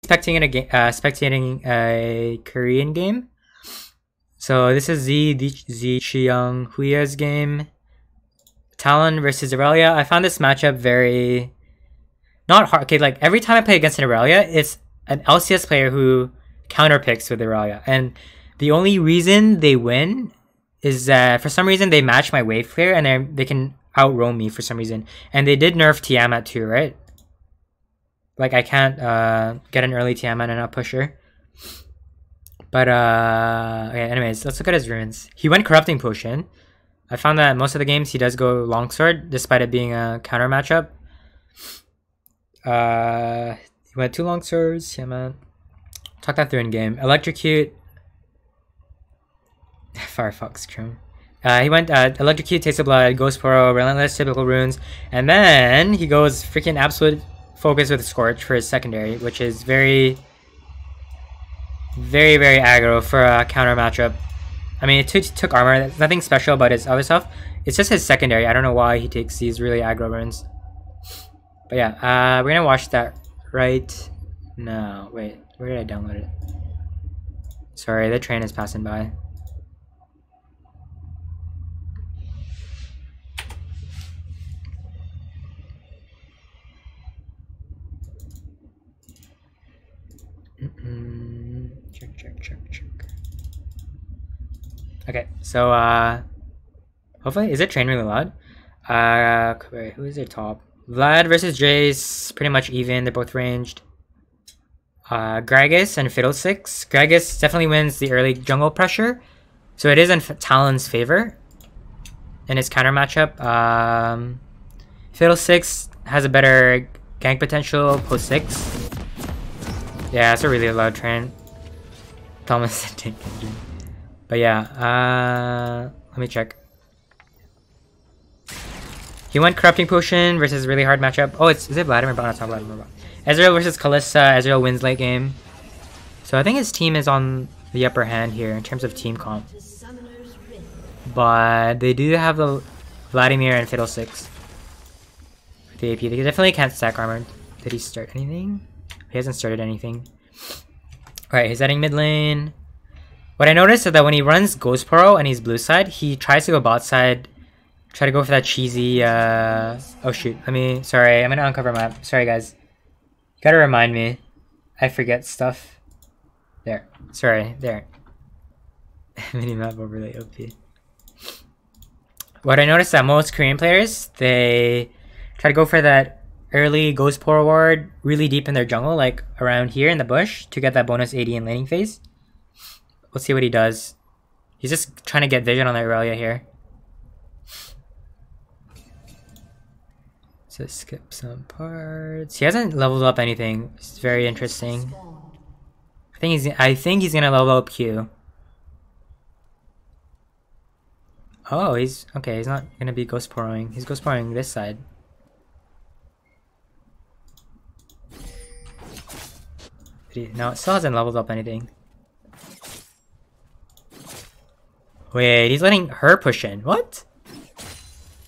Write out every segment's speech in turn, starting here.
spectating a Korean game. So this is Z Chiyoung Huya's game. Talon versus Irelia. I found this matchup very not hard. Okay, like every time I play against an Irelia, it's an LCS player who counterpicks with Irelia, and the only reason they win is that for some reason they match my wave clear and they can outroam me for some reason. And they did nerf Tiamat too, right? Like I can't get an early Tiamat and not push her. But okay, anyways, let's look at his runes. He went Corrupting Potion. I found that most of the games he does go Longsword, despite it being a counter matchup. He went 2 Longswords, Tiamat. Talk that through in game. Electrocute. Firefox Chrome. He went Electrocute, Taste of Blood, Ghost Poro, Relentless, typical runes, and then he goes freaking Absolute Focus with Scorch for his secondary, which is very aggro for a counter matchup. I mean, it took armor. There's nothing special about his other stuff. It's just his secondary. I don't know why he takes these really aggro runes. But yeah, we're gonna watch that right now. Wait, where did I download it? Sorry, the train is passing by. Check. Okay, so hopefully, is it train really loud? Wait, who is their top? Vlad versus Jace, pretty much even. They're both ranged. Gragas and Fiddlesticks. Gragas definitely wins the early jungle pressure, so it is in Talon's favor in his counter matchup. Fiddlesticks has a better gank potential post 6. Yeah, it's a really loud train. Thomas tank engine. But yeah, let me check. He went Corrupting Potion versus really hard matchup. Oh, is it Vladimir Bot? It's not Vladimir Bot. Ezreal versus Kalista. Ezreal wins late game. So I think his team is on the upper hand here in terms of team comp. But they do have the Vladimir and Fiddlesticks. The AP. They definitely can't stack armor. Did he start anything? He hasn't started anything. Alright, he's heading mid lane. What I noticed is that when he runs Ghost Poro and he's blue side, he tries to go bot side. Try to go for that cheesy, oh shoot, sorry, I'm gonna uncover map. Sorry guys. You gotta remind me. I forget stuff. There. Sorry, there. Minimap overlay OP. What I noticed that most Korean players, they try to go for that early Ghost Poro ward really deep in their jungle, like around here in the bush, to get that bonus 80 in laning phase. Let's see what he does. He's just trying to get vision on the Irelia here. So skip some parts. He hasn't leveled up anything. It's very interesting. I think he's gonna level up Q. Oh, he's okay. He's not gonna be Ghost Poroing. He's Ghost Poroing this side. No, it still hasn't leveled up anything. Wait, he's letting her push in. What?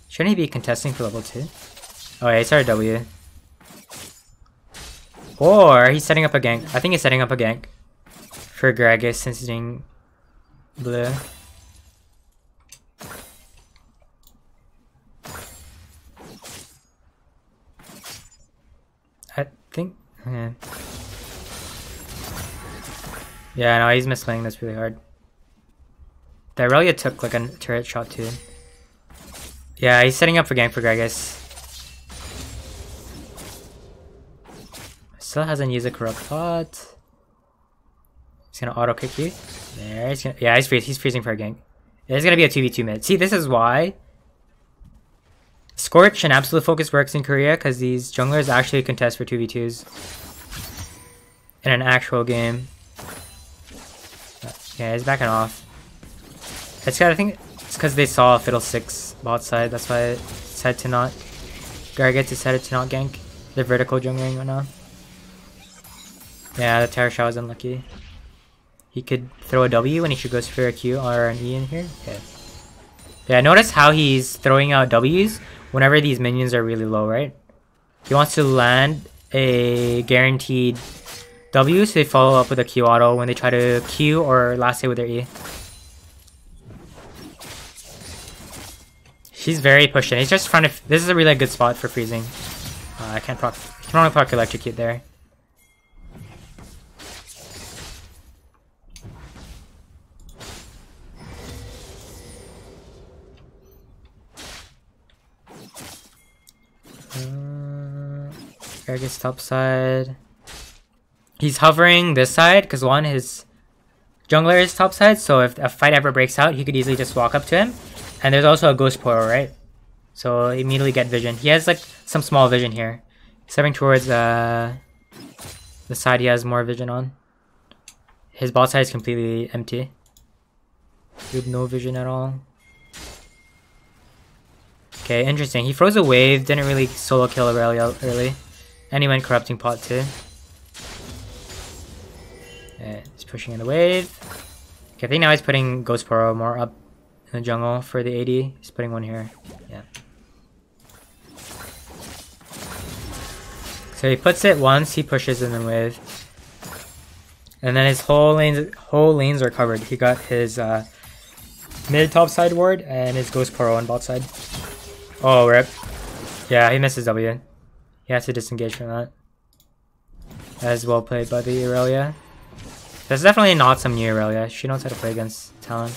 Shouldn't he be contesting for level 2? Oh yeah, he started W. Or he's setting up a gank. I think he's setting up a gank for Gragas since he's doing blue. I think... Yeah, no, he's misplaying this really hard. The Irelia took like a turret shot too. Yeah, he's setting up for gank for Gragas. Still hasn't used a corrupt pot. He's gonna auto kick you. There, he's gonna, yeah, he's freezing for a gank. There's gonna be a 2v2 mid. See, this is why Scorch and Absolute Focus works in Korea, because these junglers actually contest for 2v2s in an actual game. Yeah, he's backing off. I think it's because they saw Fiddlesticks bot side. That's why it decided to not. Gragas decided to not gank. The vertical jungling right now. Yeah, the Terra Shao is unlucky. He could throw a W when he should go for a Q or an E in here. Okay. Yeah, notice how he's throwing out Ws whenever these minions are really low, right? He wants to land a guaranteed W, so they follow up with a Q auto when they try to Q or last hit with their E. She's very pushing. He's just trying to. This is a really good spot for freezing. I can't proc. I can only proc electrocute there. Gragas top side. He's hovering this side because one, his jungler is top side, so if a fight ever breaks out, he could easily just walk up to him. And there's also a ghost portal, right? So immediately get vision. He has like some small vision here. Stepping towards the side he has more vision on. His bot side is completely empty. With no vision at all. Okay, interesting. He froze a wave, didn't really solo kill Irelia early. And he went corrupting pot too. Yeah, he's pushing in the wave. Okay, I think now he's putting Ghost Portal more up in the jungle for the AD. He's putting one here. Yeah. So he puts it once, he pushes in the wave. And then his whole lanes are covered. He got his mid top side ward and his Ghost Portal on bot side. Oh, rip. Yeah, he misses W. He has to disengage from that. That is well played by the Irelia. That's definitely not some new Irelia. She knows how to play against Talon.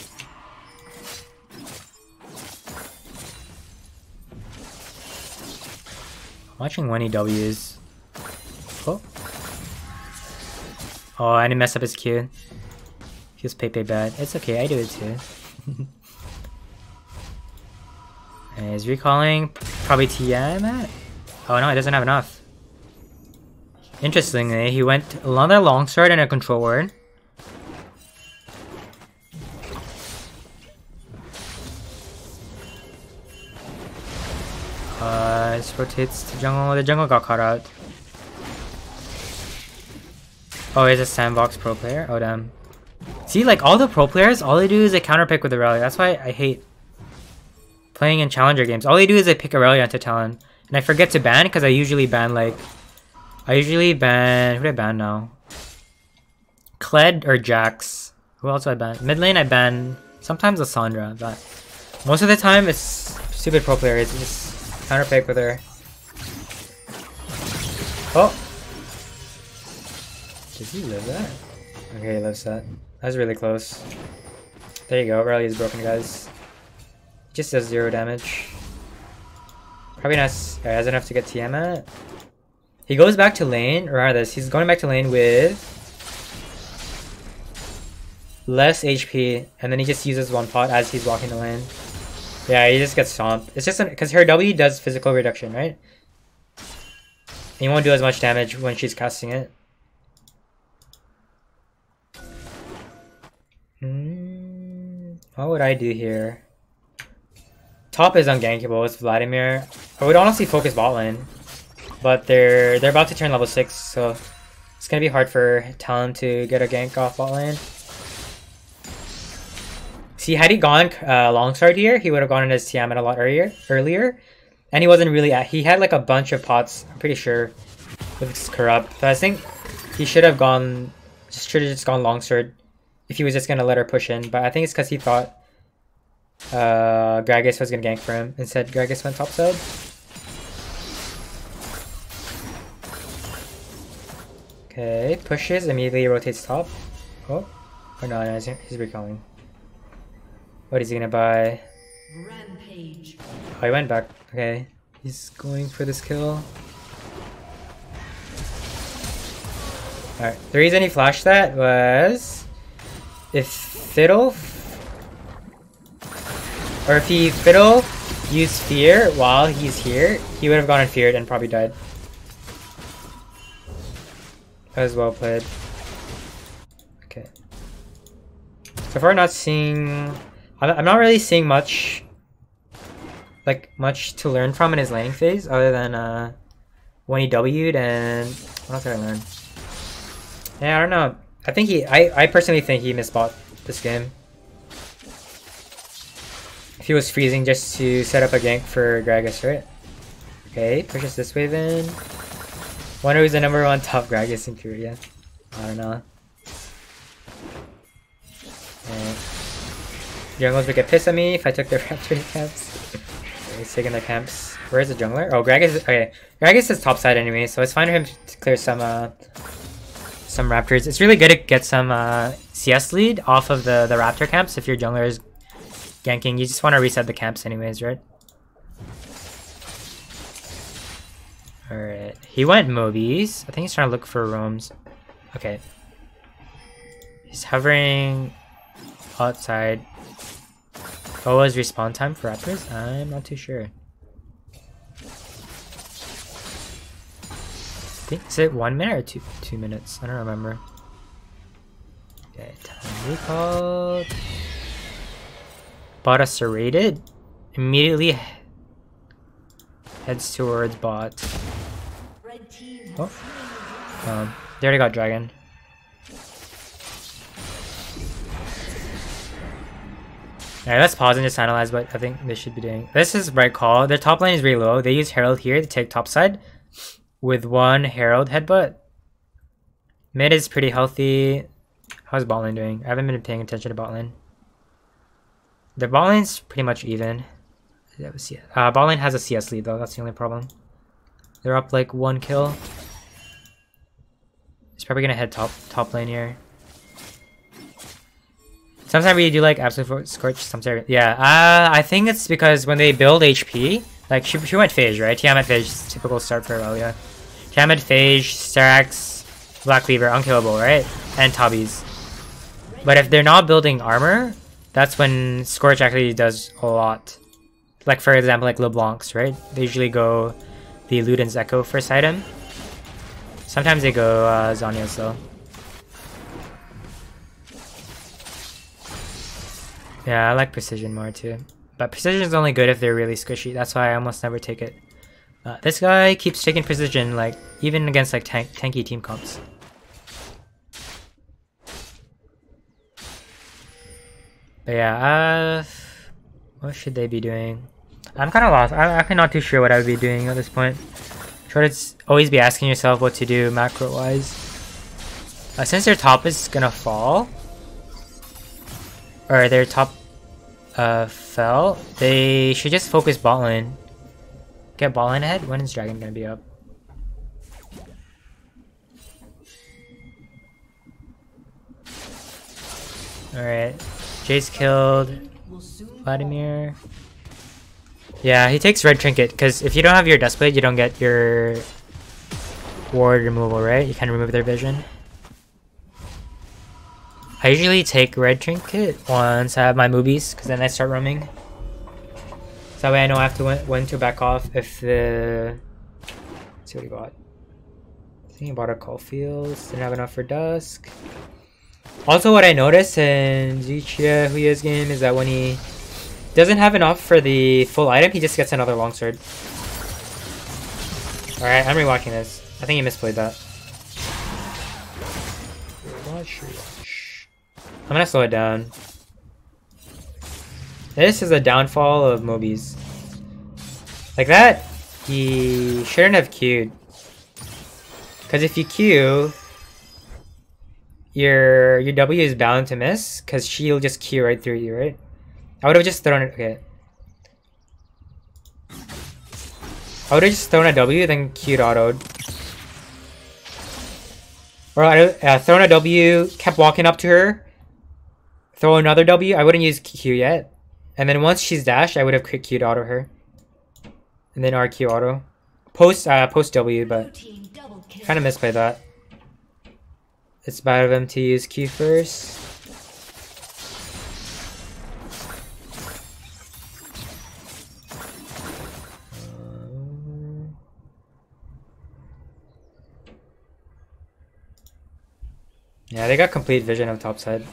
Watching 1 EWs. Oh. Oh, I didn't mess up his Q. Feels Pepe bad. It's okay, I do it too. And he's recalling probably TM. Oh no, he doesn't have enough. Interestingly, he went another longsword and a control ward. This rotates to jungle. The jungle got caught out. Oh, he's a sandbox pro player? Oh damn. See, like all the pro players, all they do is they counter pick with Irelia. That's why I hate playing in challenger games. All they do is they pick Irelia into Talon. And I forget to ban because I usually ban like... who do I ban now? Kled or Jax. Who else do I ban? Mid lane I ban sometimes Lissandra, but most of the time it's stupid pro players. Just counter pick with her. Oh! Does he live that? Okay, he lives that. That was really close. There you go, Irelia is broken, guys. Just does 0 damage. Probably not. He has enough to get TM at. He goes back to lane, or rather, he's going back to lane with less HP, and then he just uses one pot as he's walking the lane. Yeah, he just gets stomped. It's just because her W does physical reduction, right? And he won't do as much damage when she's casting it. What would I do here? Top is ungankable. It's Vladimir. I would honestly focus bot lane, but they're about to turn level 6, so it's gonna be hard for Talon to get a gank off bot lane. See, had he gone longsword here, he would have gone in his TM a lot earlier, and he wasn't really at. He had like a bunch of pots, I'm pretty sure, with corrupt. So I think he should have gone, just gone longsword if he was just gonna let her push in. But I think it's because he thought Gragas was gonna gank for him. Instead, Gragas went topside. Okay, pushes, immediately rotates top. Oh, or no, he's recalling. What is he gonna buy? Rampage. Oh, he went back. Okay, he's going for this kill. Alright, the reason he flashed that was if Fiddle used Fear while he's here, he would have gone in Feared and probably died. That was well played. Okay. So far not seeing... I'm not really seeing much to learn from in his laning phase other than when he W'd and... what else did I learn? Yeah, I don't know. I think I personally think he misbought this game. If he was freezing just to set up a gank for Gragas, right? Okay, pushes this wave in. Wonder who's the #1 top Gragas in Korea. I don't know. Junglers would get pissed at me if I took their raptor camps. He's taking their camps. Where's the jungler? Oh, Gragas is okay. Gragas is top side anyway, so it's fine for him to clear some raptors. It's really good to get some CS lead off of the raptor camps if your jungler is ganking. You just want to reset the camps anyways, right? Alright. He went movies. I think he's trying to look for roams. Okay. He's hovering outside. What was respawn time for raptors? I'm not too sure. I think, is it 1 minute or 2 minutes? I don't remember. Okay, time recalled. Bot us serrated. Immediately heads towards bot. Oh. They already got dragon. Alright, let's pause and just analyze what I think they should be doing. This is right call. Their top lane is really low. They use Herald here to take top side with 1 Herald headbutt. Mid is pretty healthy. How's bot lane doing? I haven't been paying attention to bot lane. The bot lane's pretty much even. Bot lane has a CS lead though, that's the only problem. They're up like 1 kill. He's probably gonna head top lane here. Sometimes we do like absolute scorch. Sometimes, yeah. I think it's because when they build HP, like she went Phage, right? Tiamat Phage, typical start for Irelia. Tiamat Phage, Starax, Black Cleaver, unkillable, right? And Tabis. But if they're not building armor, that's when Scorch actually does a lot. Like for example, like LeBlanc's, right? They usually go the Luden's Echo first item. Sometimes they go Zhonya's though. Yeah, I like precision more too. But precision is only good if they're really squishy. That's why I almost never take it. This guy keeps taking precision, like even against like tanky team comps. But yeah, what should they be doing? I'm kind of lost. I'm actually not too sure what I would be doing at this point. Try to always be asking yourself what to do macro-wise. Since their top is gonna fall, or their top fell, they should just focus bot lane. Get bot lane ahead. When is dragon gonna be up? Alright. Jace killed Vladimir. Yeah, he takes red trinket because if you don't have your Duskblade, you don't get your ward removal, right? You can remove their vision. I usually take red trinket once I have my movies because then I start roaming. So that way I know I have to when to back off if the... Let's see what he bought. I think he bought a Caulfield. Didn't have enough for Dusk. Also, what I noticed in Zichia Huya's game is that when he doesn't have enough for the full item, he just gets another longsword. Alright, I'm rewatching this. I think he misplayed that. I'm gonna slow it down. This is a downfall of Mobies. Like that, he shouldn't have queued. Because if you queue, your W is bound to miss, because she'll just queue right through you, right? I would have just thrown it. Okay. I would have just thrown a W, then queued autoed. Or I thrown a W, kept walking up to her, throw another W. I wouldn't use Q yet. And then once she's dashed, I would have quick queued auto her. And then RQ auto. Post W, but kind of misplayed that. It's bad of them to use Q first. Yeah, they got complete vision of topside.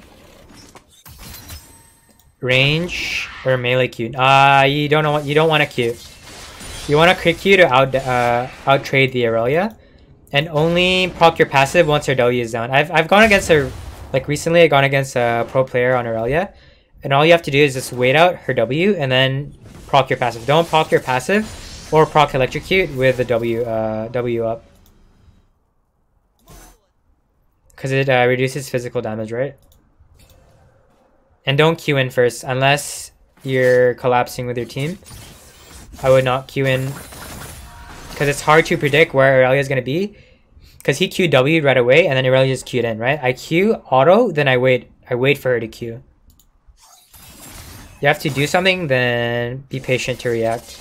Range or melee Q? You don't know what you don't want to Q. You want to quick Q to out trade the Irelia, and only proc your passive once your W is down. I've gone against a recently I gone against a pro player on Irelia, and all you have to do is just wait out her W and then proc your passive. Don't proc your passive or proc electrocute with the W up. Because it reduces physical damage, right? And don't Q in first unless you're collapsing with your team. I would not Q in because it's hard to predict where Irelia is going to be. Because he Q'd W right away and then Irelia just Q'd in, right? I Q auto, then I wait for her to Q. You have to do something, then be patient to react.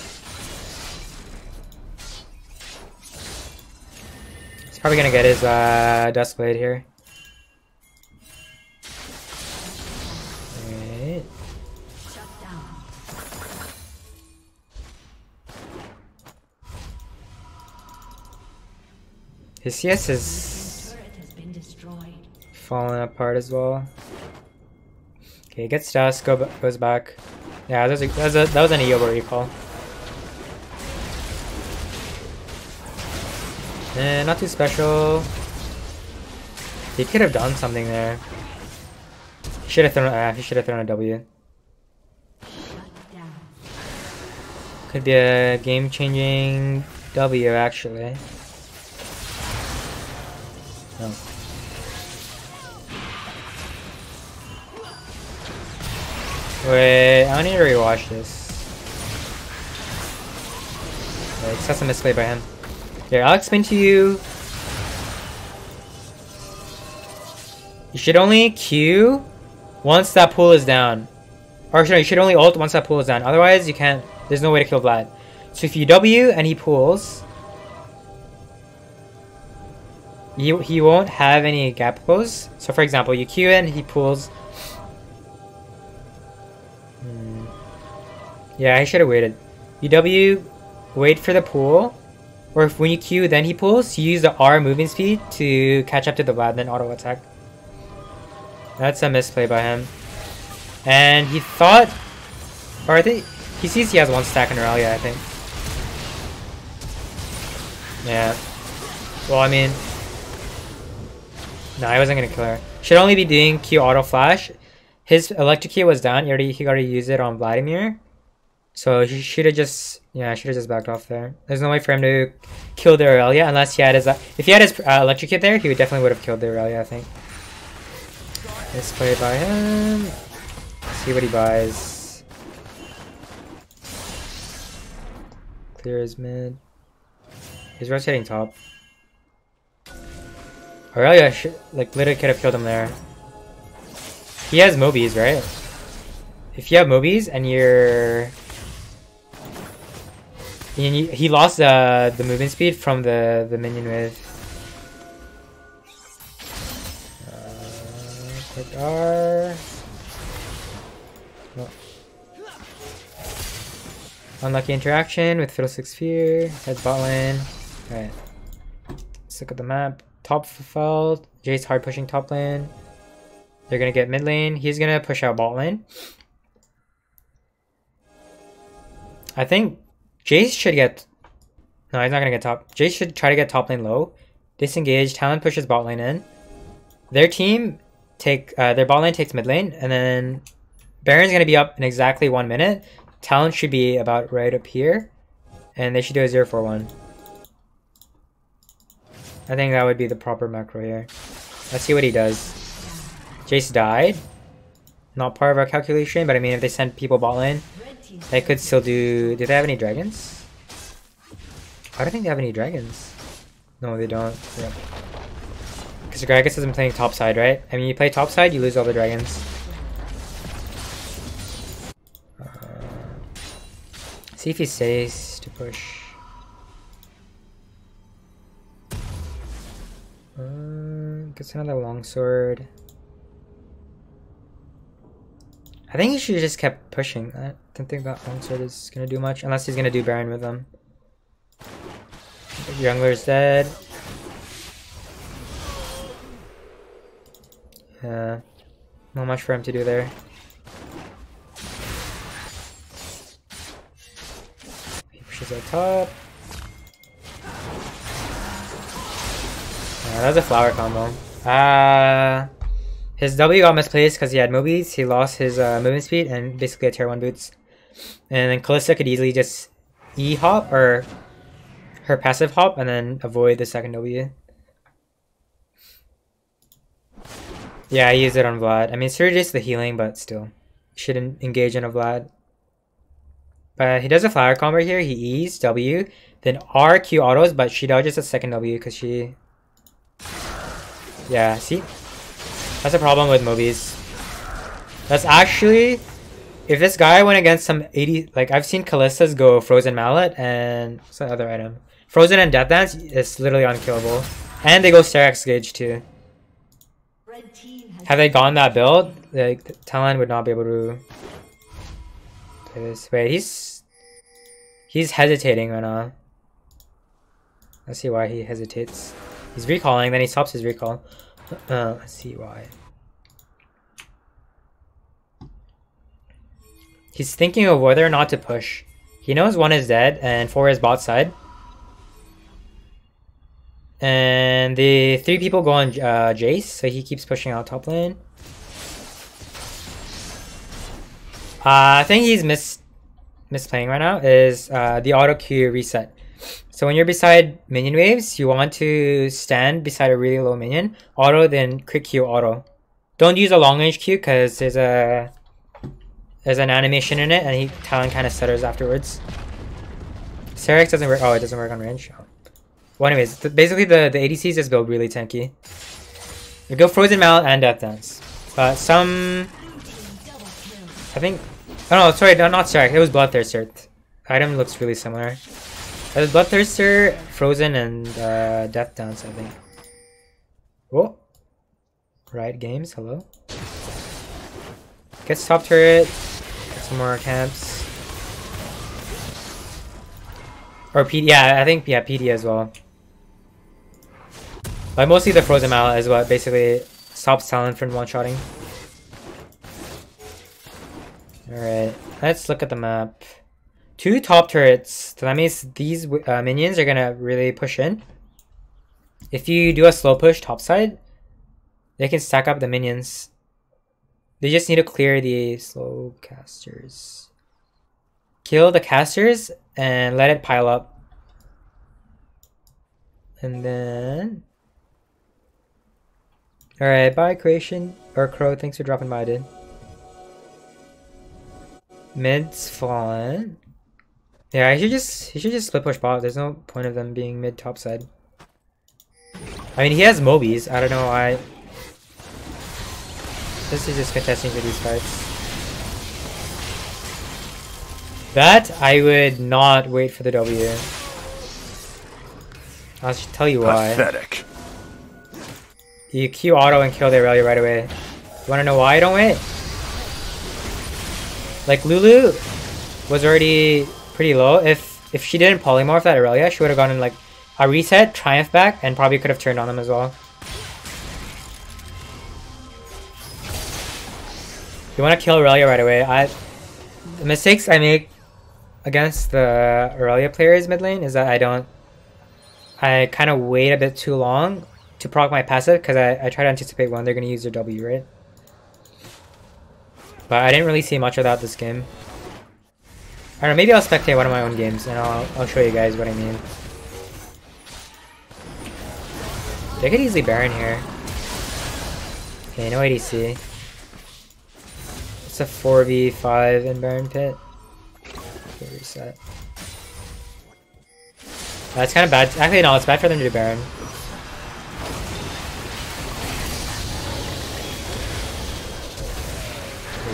He's probably going to get his Duskblade here. His CS is falling apart as well. Okay, gets dust, goes back. Yeah, that was an Eoba recall. Not too special. He could have done something there. He should have thrown a W. Could be a game-changing W actually. No. Wait, I need to rewatch this. Wait, that's a misplay by him. Here, I'll explain to you. You should only Q once that pool is down. Or sorry, you should only ult once that pool is down. Otherwise, you can't. There's no way to kill Vlad. So if you W and he pulls, he won't have any gap close. So for example, you Q in, he pulls. Yeah, he should have waited. You W, wait for the pool, or if when you Q then he pulls, you use the R moving speed to catch up to the Vlad, then auto attack. That's a misplay by him. And he thought, or I think he sees he has one stack in Irelia, I think. Yeah. Well, I mean, no, I wasn't gonna kill her. Should only be doing Q auto flash. His electric Q was down. He already used it on Vladimir. So he should have just, yeah, should have just backed off there. There's no way for him to kill the Irelia unless he had his, if he had his electric Kit there, he would definitely would have killed the Irelia, I think. Let's play by him. See what he buys. Clear his mid. He's rotating top. Irelia like literally could have killed him there. He has Mobies, right? If you have Mobies and you're... He lost the movement speed from the minion with quick R. Oh. Unlucky interaction with Fiddlestick Sphere. Heads bot lane. Alright. Let's look at the map. Top fulfilled. Jace hard pushing top lane. They're gonna get mid lane. He's gonna push out bot lane. I think Jace should get... No, he's not gonna get top. Jace should try to get top lane low. Disengage. Talon pushes bot lane in. Their team their bot lane takes mid lane, and then Baron's gonna be up in exactly 1 minute. Talon should be about right up here, and they should do a 0-4-1. I think that would be the proper macro here. Let's see what he does. Jace died. Not part of our calculation, but I mean, if they send people bot lane, they could still do... Do they have any dragons? I don't think they have any dragons. No, they don't. Yep. Because Gragas isn't playing top side, right? I mean, you play top side, you lose all the dragons. See if he stays to push. Gets another longsword. I think he should have just kept pushing. I don't think that longsword is gonna do much unless he's gonna do Baron with them. Jungler's dead. Yeah, not much for him to do there. He pushes up top. That was a flower combo. His W got misplaced because he had Mobies. He lost his movement speed and basically a tier 1 boots. And then Kalista could easily just E-hop or her passive hop and then avoid the second W. Yeah, I used it on Vlad. I mean, Surge's the healing, but still. Shouldn't engage in a Vlad. But he does a flower combo here. He E's, W, then R, Q autos, but she dodges a second W because she... Yeah, see? That's a problem with movies. That's actually... If this guy went against some 80... Like, I've seen Kallistas go Frozen Mallet and... What's that other item? Frozen and Death Dance is literally unkillable. And they go Sterex Gauge too. Had they gone that build, like, Talon would not be able to... Wait, he's hesitating right now. Let's see why he hesitates. He's recalling, then he stops his recall. Let's see why. He's thinking of whether or not to push. He knows 1 is dead and 4 is bot side. And the 3 people go on Jace, so he keeps pushing out top lane. I think he's misplaying right now is the auto Q reset. So when you're beside minion waves, you want to stand beside a really low minion, auto, then quick Q auto. Don't use a long range Q because there's an animation in it, and Talon kind of stutters afterwards. Sterex doesn't work. Oh, it doesn't work on range. Oh. Well, anyways, basically the ADCs just build really tanky. They go Frozen Mallet and Death Dance, but some... I think... Oh no, sorry, no, not Sterex. It was Bloodthirster. Item looks really similar. It was Bloodthirster, Frozen, and Death Dance, I think. Oh. Riot Games, hello. Gets top turret. Get some more camps. Or PD, yeah, I think, yeah, PD as well. But mostly the Frozen Mallet is what basically stops Talon from one-shotting. Alright, let's look at the map. 2 top turrets, so that means these minions are gonna really push in. If you do a slow push topside, they can stack up the minions. They just need to clear the slow casters. Kill the casters and let it pile up. And then... Alright, bye Creation. Or Crow, thanks for dropping by, dude. Mid's fallen. Yeah, he should just split push bot. There's no point of them being mid top side. I mean, he has Mobies. I don't know why. This is just contesting for these fights. That I would not wait for the W. I'll just tell you why. Pathetic. You Q auto and kill the Irelia right away. You wanna know why I don't wait? Like, Lulu was already pretty low. If she didn't polymorph that Irelia, she would have gotten like a reset, Triumph back, and probably could have turned on them as well. You want to kill Irelia right away. The mistakes I make against the Irelia players mid lane is that I kind of wait a bit too long to proc my passive because I try to anticipate when they're going to use their W, right? But I didn't really see much of that this game. I don't know, maybe I'll spectate one of my own games and I'll show you guys what I mean. They could easily Baron here. Okay, no ADC. It's a 4v5 in Baron Pit. Okay, reset. That's kind of bad. Actually, no, it's bad for them to do Baron.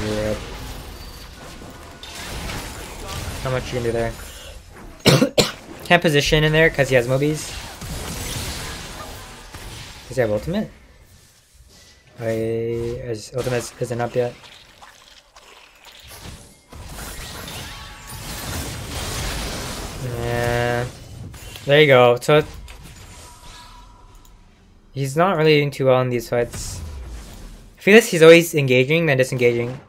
Yep. How much you can do there? Can't position in there because he has Mobies. Does he have ultimate? His ultimate isn't up yet. Yeah. There you go. So he's not really doing too well in these fights. I feel like he's always engaging then disengaging.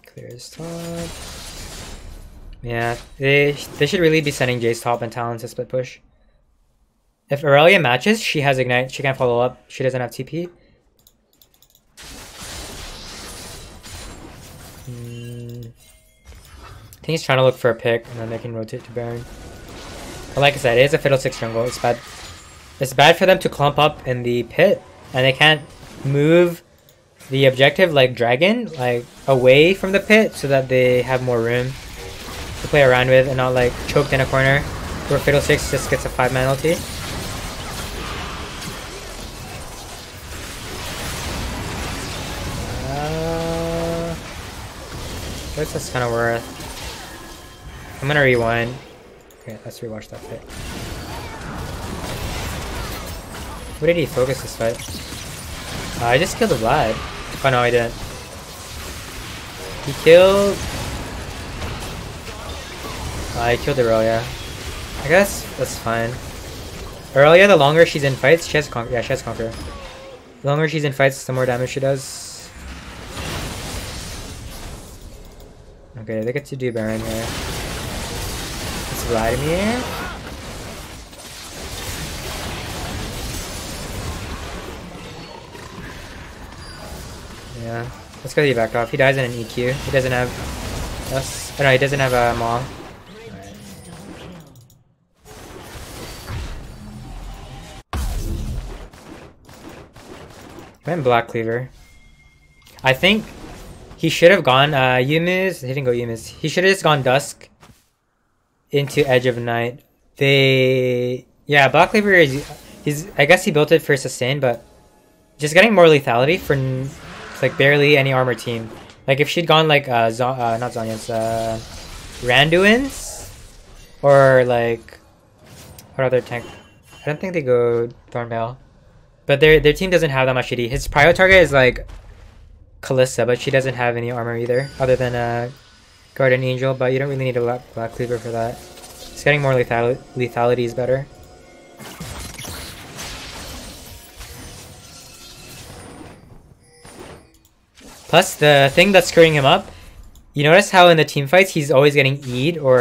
Clears top. Yeah, they should really be sending Jace top and Talon to split push. If Irelia matches, she has Ignite. She can't follow up. She doesn't have TP. I think he's trying to look for a pick, and then they can rotate to Baron. But like I said, it is a Fiddlesticks jungle. It's bad. It's bad for them to clump up in the pit, and they can't move the objective like Dragon, like away from the pit, so that they have more room to play around with and not like choked in a corner where Fiddlesticks just gets a 5-man ulti. What's this kind of worth? I'm gonna rewind. Okay, let's rewatch that fight. What did he focus this fight? I just killed the Vlad. Oh no, I didn't. He killed... I killed Irelia. I guess that's fine. Irelia, the longer she's in fights, she has Conquer. Yeah, she has Conquer. The longer she's in fights, the more damage she does. Okay, they get to do Baron here. It's Vladimir. Yeah, let's go. He backed off. He dies in an EQ. He doesn't have us. Oh no, he doesn't have a Maw. Right. He went Black Cleaver. I think he should have gone Yumi's. He didn't go Yumi's. He should have just gone Dusk into Edge of Night. Yeah, Black Cleaver is... I guess he built it for sustain, but just getting more lethality for like barely any armor team. Like if she'd gone like not Zhonya's, Randuin's, or like what other tank? I don't think they go Thornmail, but their team doesn't have that much AD. His prio target is like Kalista, but she doesn't have any armor either, other than Guardian Angel. But you don't really need a Black Cleaver for that. Just getting more lethality is better. Plus, the thing that's screwing him up, you notice how in the team fights he's always getting E'd, or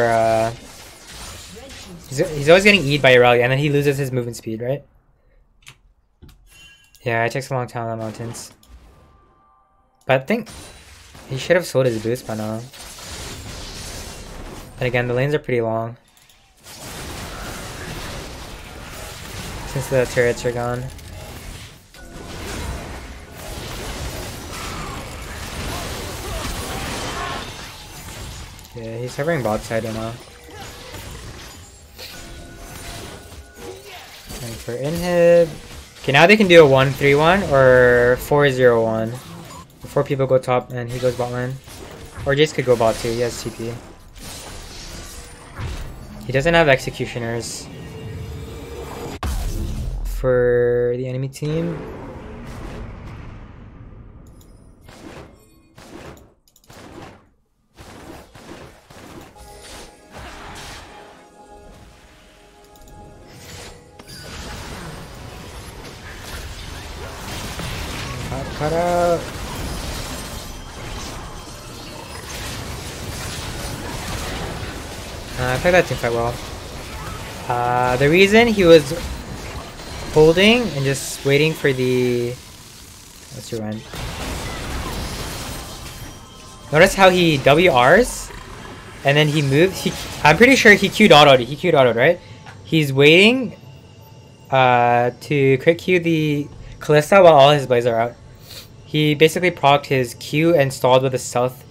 he's always getting E'd by Irelia, and then he loses his movement speed, right? Yeah, it takes a long time on the mountains. But I think he should have sold his boost by now. And again, the lanes are pretty long since the turrets are gone. Yeah, he's hovering bot side right now. And for inhib. Okay, now they can do a 1-3-1 or 4-0-1. Before people go top and he goes bot lane. Or Jace could go bot too, he has TP. He doesn't have executioners for the enemy team. Cut out. I played that team quite well. The reason he was holding and just waiting for the... Let's run. Notice how he WRs and then he moves. I'm pretty sure he Q'd auto'd. He Q'd auto'd, right? He's waiting to crit Q the Kalista while all his blades are out. He basically procced his Q and stalled with his stealth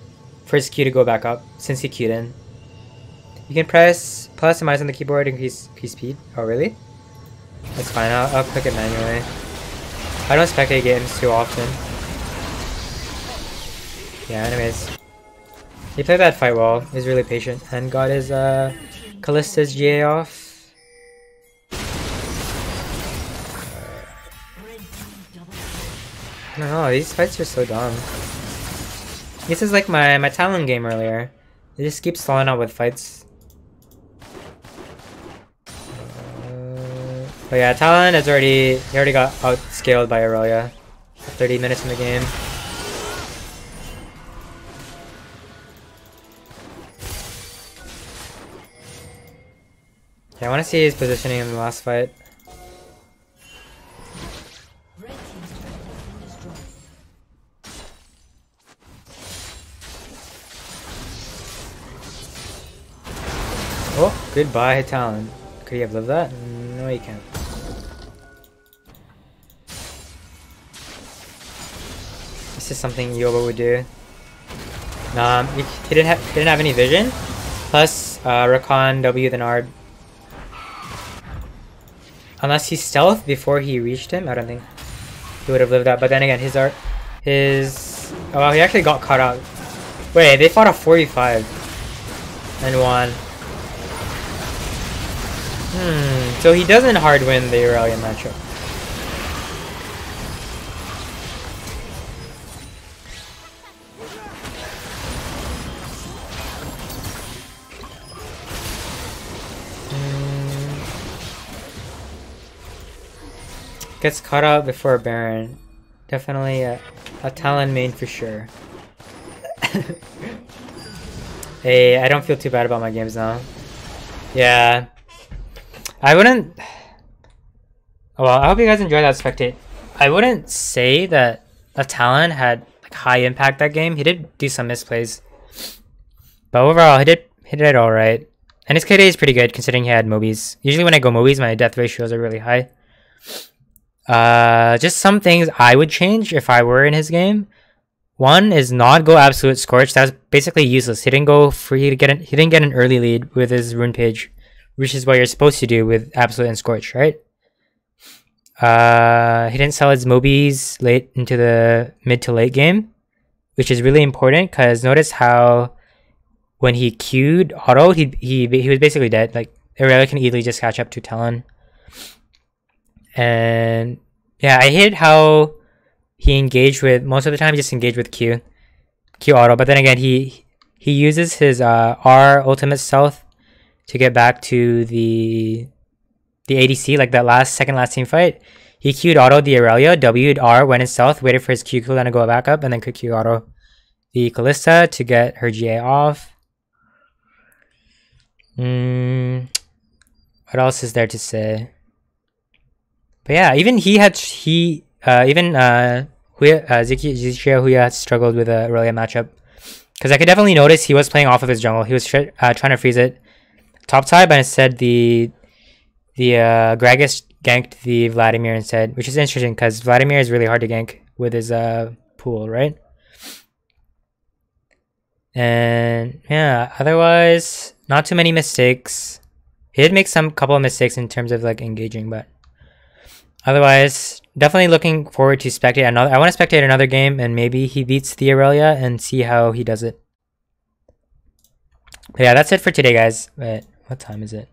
for his Q to go back up since he Q'd in. You can press plus and minus on the keyboard to increase speed. Oh really? That's fine, I'll click it manually. I don't spectate games too often. Yeah, anyways. He played that fight well, he was really patient, and got his Kalista's GA off. I don't know, these fights are so dumb. This is like my Talon game earlier. They just keep stalling out with fights. But yeah, Talon is he already got outscaled by Irelia. 30 minutes in the game. Yeah, I want to see his positioning in the last fight. Oh, goodbye, Talon. Could he have lived that? No, he can't. This is something Eoba would do. Nah, he didn't have any vision. Plus, Rakan W then R. Unless he stealthed before he reached him, I don't think he would have lived that. But then again, oh well, he actually got caught out. Wait, they fought a 45 and won. So he doesn't hard win the Irelia matchup. Gets caught out before Baron. Definitely a Talon main for sure. Hey, I don't feel too bad about my games now. Yeah. I wouldn't... Well, I hope you guys enjoyed that spectate. I wouldn't say that a Talon had like high impact that game. He did do some misplays. But overall, he did it alright. And his KD is pretty good considering he had Mobies. Usually when I go Mobies, my death ratios are really high. Just some things I would change if I were in his game. One is not go Absolute Scorch. That was basically useless. He didn't go free to get he didn't get an early lead with his rune page, which is what you're supposed to do with Absolute and Scorch, right? He didn't sell his Mobies late into the mid to late game, which is really important because notice how when he queued auto, he was basically dead. Like Irelia can easily just catch up to Talon. And yeah, I hate how he engaged with, most of the time just engaged with Q auto, but then again he uses his R ultimate stealth to get back to the ADC, like that second last team fight. He Q'd auto the Irelia, W'd R, went in stealth, waited for his Q cooldown to go back up, and then could Q auto the Kalista to get her GA off. What else is there to say? But yeah, even Zichia Huya had struggled with a Irelia matchup. Because I could definitely notice he was playing off of his jungle. He was trying to freeze it top side, but instead the Gragas ganked the Vladimir instead, which is interesting because Vladimir is really hard to gank with his pool, right? And yeah, otherwise, not too many mistakes. He did make couple of mistakes in terms of like engaging, but otherwise, definitely looking forward to spectate another. I want to spectate another game, and maybe he beats the Irelia and see how he does it. But yeah, that's it for today, guys. But what time is it?